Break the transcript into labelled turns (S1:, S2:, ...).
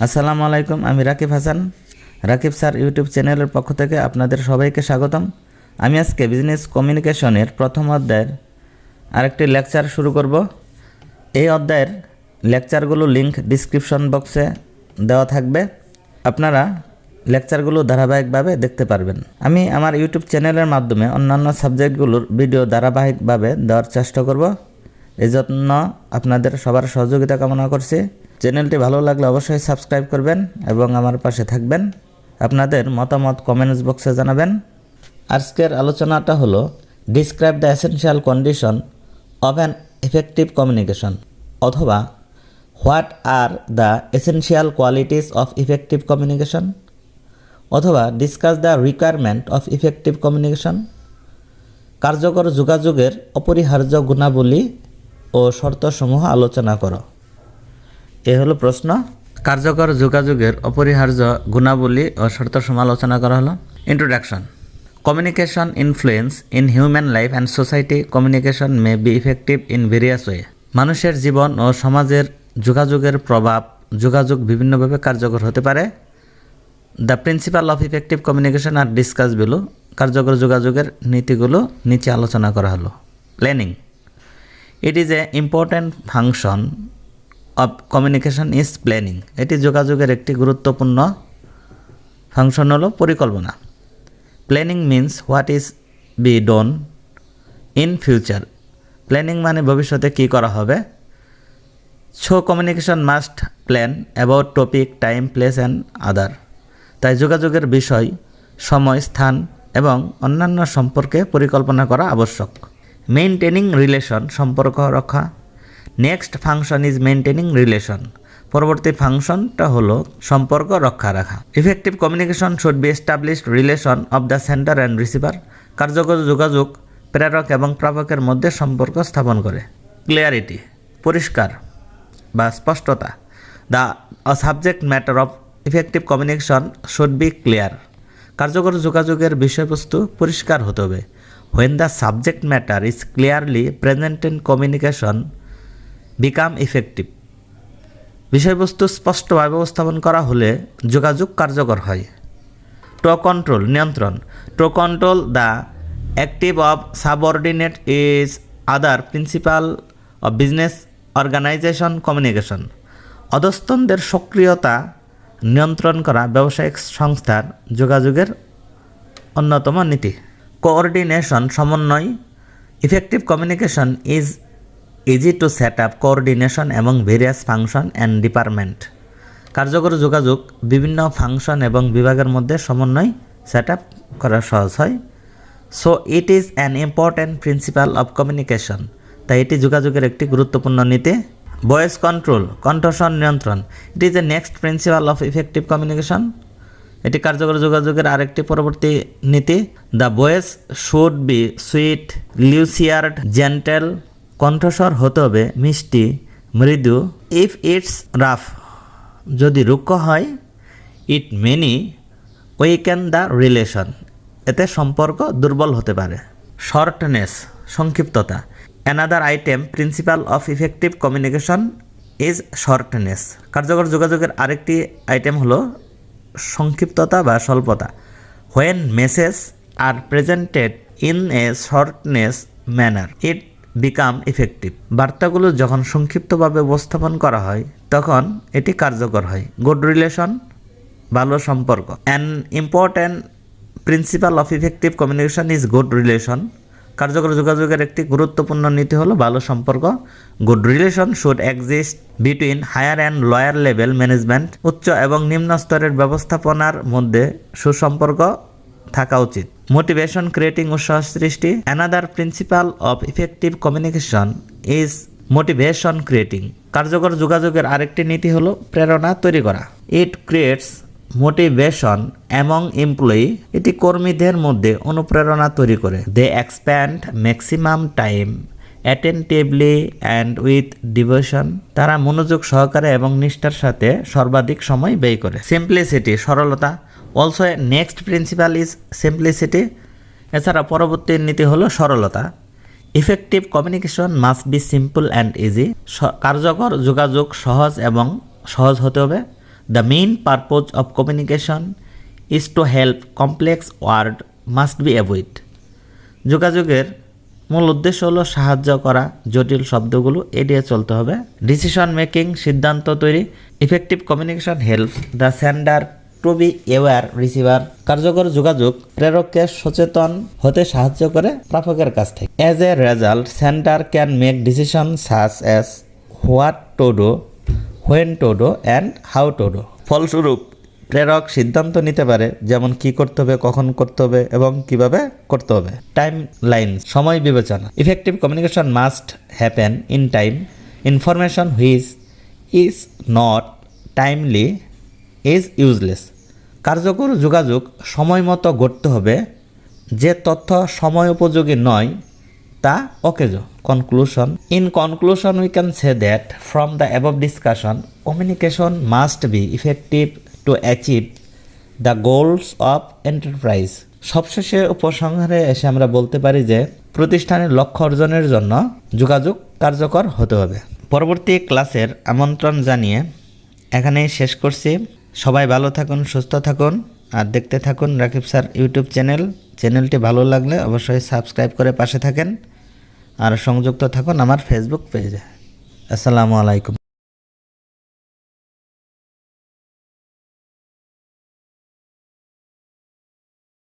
S1: আসসালামু আলাইকুম, আমি রাকিব হাসান। রাকিব স্যার ইউটিউব চ্যানেলের পক্ষ থেকে আপনাদের সবাইকে স্বাগতম। আমি আজকে বিজনেস কমিউনিকেশনের প্রথম অধ্যায়ের আরেকটি লেকচার শুরু করব। এই অধ্যায়ের লেকচারগুলো লিংক ডিসক্রিপশন বক্সে দেওয়া থাকবে, আপনারা লেকচারগুলো ধারাবাহিকভাবে দেখতে পারবেন। আমি আমার ইউটিউব চ্যানেলের মাধ্যমে অন্যান্য সাবজেক্টগুলোর ভিডিও ধারাবাহিকভাবে দেওয়ার চেষ্টা করব। এই জন্য আপনাদের সবার সহযোগিতা কামনা করছি। চ্যানেলটি ভালো লাগলে অবশ্যই সাবস্ক্রাইব করবেন এবং আমার পাশে থাকবেন। আপনাদের মতামত কমেন্টস বক্সে জানাবেন। আজকের আলোচনাটা হলো describe the essential condition of an effective communication, অথবা what are the essential qualities of effective communication, অথবা discuss the requirement of effective communication. কার্যকর যোগাযোগের অপরিহার্য গুণাবলী ও শর্তসমূহ আলোচনা করো। এ হলো প্রশ্ন। কার্যকর যোগাযোগের অপরিহার্য গুণাবলী ও শর্তসমূহ আলোচনা করা হলো। Introduction. Communication influence in human life and society. Communication may be effective in various way. মানুষের জীবন ও সমাজের যোগাযোগের প্রভাব, যোগাযোগ বিভিন্নভাবে কার্যকর হতে পারে। The principal of effective communication are discuss below. কার্যকর যোগাযোগের নীতিগুলো নিচে আলোচনা করা হলো। Planning. It is a important function of communication is planning. এটি যোগাযোগের একটি গুরুত্বপূর্ণ ফাংশন হলো পরিকল্পনা। Planning means what is be done in future. Planning মানে ভবিষ্যতে কী করা হবে। So communication must plan about topic, time, place and other. তাই যোগাযোগের বিষয়, সময়, স্থান এবং অন্যান্য সম্পর্কে পরিকল্পনা করা আবশ্যক। মেইনটেনিং রিলেশন, সম্পর্ক রক্ষা। Next function is maintaining relation. পরবর্তী ফাংশনটা হলো সম্পর্ক রক্ষা রাখা। Effective communication should B established relation of the centre and receiver. কার্যকর যোগাযোগ প্রেরক এবং প্রাপকের মধ্যে সম্পর্ক স্থাপন করে। ক্লিয়ারিটি, পরিষ্কার বা স্পষ্টতা। The subject matter of effective communication should be clear. কার্যকর যোগাযোগের বিষয়বস্তু পরিষ্কার হতে হবে। When the subject matter is clearly present in communication become effective. বিষয়বস্তু স্পষ্টভাবে উপস্থাপন করা হলে যোগাযোগ কার্যকর হয়। টু কন্ট্রোল, নিয়ন্ত্রণ। To control the active of subordinate is other principle of business organisation communication. অধস্তনদের সক্রিয়তা নিয়ন্ত্রণ করা ব্যবসায়িক সংস্থার যোগাযোগের অন্যতম নীতি। কোঅর্ডিনেশন, সমন্বয়। Effective communication is easy to set up coordination এবং ভেরিয়াস ফাংশন অ্যান্ড ডিপার্টমেন্ট। কার্যকর যোগাযোগ বিভিন্ন ফাংশন এবং বিভাগের মধ্যে সমন্বয় সেট আপ করা সহজ হয়। So it is an important principal of communication. তাই এটি যোগাযোগের একটি গুরুত্বপূর্ণ নীতি। ভয়েস কন্ট্রোল, কণ্ঠস্বর নিয়ন্ত্রণ। It is a next principle of effective communication. এটি কার্যকর যোগাযোগের আরেকটি পরবর্তী নীতি। The voice should be sweet, lucid, gentle. কণ্ঠস্বর হতে হবে মিষ্টি, মৃদু। ইফ ইটস রাফ, যদি রুক্ষ হয়। It many weaken the relation, এতে সম্পর্ক দুর্বল হতে পারে। শর্টনেস, সংক্ষিপ্ততা। Another item principle of effective communication is shortness. কার্যকর যোগাযোগের আরেকটি আইটেম হলো সংক্ষিপ্ততা বা স্বল্পতা। When message are presented in a shortness manner it become effective. বার্তাগুলো যখন সংক্ষিপ্তভাবে উপস্থাপন করা হয় তখন এটি কার্যকর হয়। গুড রিলেশন, ভালো সম্পর্ক। An important principal of effective communication is good relation. কার্যকর যোগাযোগের একটি গুরুত্বপূর্ণ নীতি হলো ভালো সম্পর্ক। Good relation should exist between higher and lower level management. উচ্চ এবং নিম্ন স্তরের ব্যবস্থাপনার মধ্যে সুসম্পর্ক থাকা উচিত। মোটিভেশন, ক্রিয়েটিং, উৎসাহ সৃষ্টি। Another principle of effective communication is motivation creating. কার্যকর যোগাযোগের আরেকটি নীতি হলো প্রেরণা তৈরি করা। It creates motivation among employee. এটি কর্মীদের মধ্যে অনুপ্রেরণা তৈরি করে। They expand maximum time attentively and with devotion. তারা মনোযোগ সহকারে এবং নিষ্ঠার সাথে সর্বাধিক সময় ব্যয় করে। সিম্পলিসিটি, সরলতা। Also next principle is simplicity. এছাড়া পরবর্তী নীতি হলো সরলতা। Effective communication must be simple and easy. কার্যকর যোগাযোগ সহজ এবং সহজ হতে হবে। The main purpose of communication is to help complex word must be avoided. যোগাযোগের মূল উদ্দেশ্য হলো সাহায্য করা, জটিল শব্দগুলো এড়িয়ে চলতে হবে। ডিসিশন মেকিং, সিদ্ধান্ত তৈরি। Effective communication help the sender to be aware receiver. কার্যকর যোগাযোগ প্রেরককে সচেতন হতে সাহায্য করে প্রাপকের কাছ থেকে। As a result sender can make decision such as what to do, when to do and how to do. ফলস্বরূপ প্রেরক সিদ্ধান্ত নিতে পারে, যেমন কি করতে হবে, কখন করতে হবে এবং কিভাবে করতে হবে। টাইম লাইন, সময় বিবেচনা। Effective communication must happen in time. Information which is not timely is useless. কার্যকর যোগাযোগ সময় মতো ঘটতে হবে, যে তথ্য সময় উপযোগী নয় তা অকেজ। Conclusion, in conclusion we can say that from the above discussion communication must be effective to achieve the goals of enterprise. সবশেষে উপসংহারে এসে আমরা বলতে পারি যে প্রতিষ্ঠানের লক্ষ্য অর্জনের জন্য যোগাযোগ কার্যকর হতে হবে। পরবর্তী ক্লাসের আমন্ত্রণ জানিয়ে এখানেই শেষ করছি। সবাই ভালো থাকুন, সুস্থ থাকুন আর দেখতে থাকুন রাকিব স্যার ইউটিউব চ্যানেল। চ্যানেলটি ভালো লাগলে অবশ্যই সাবস্ক্রাইব করে পাশে থাকেন আর সংযুক্ত থাকুন আমার ফেসবুক পেজে। আসসালামু আলাইকুম।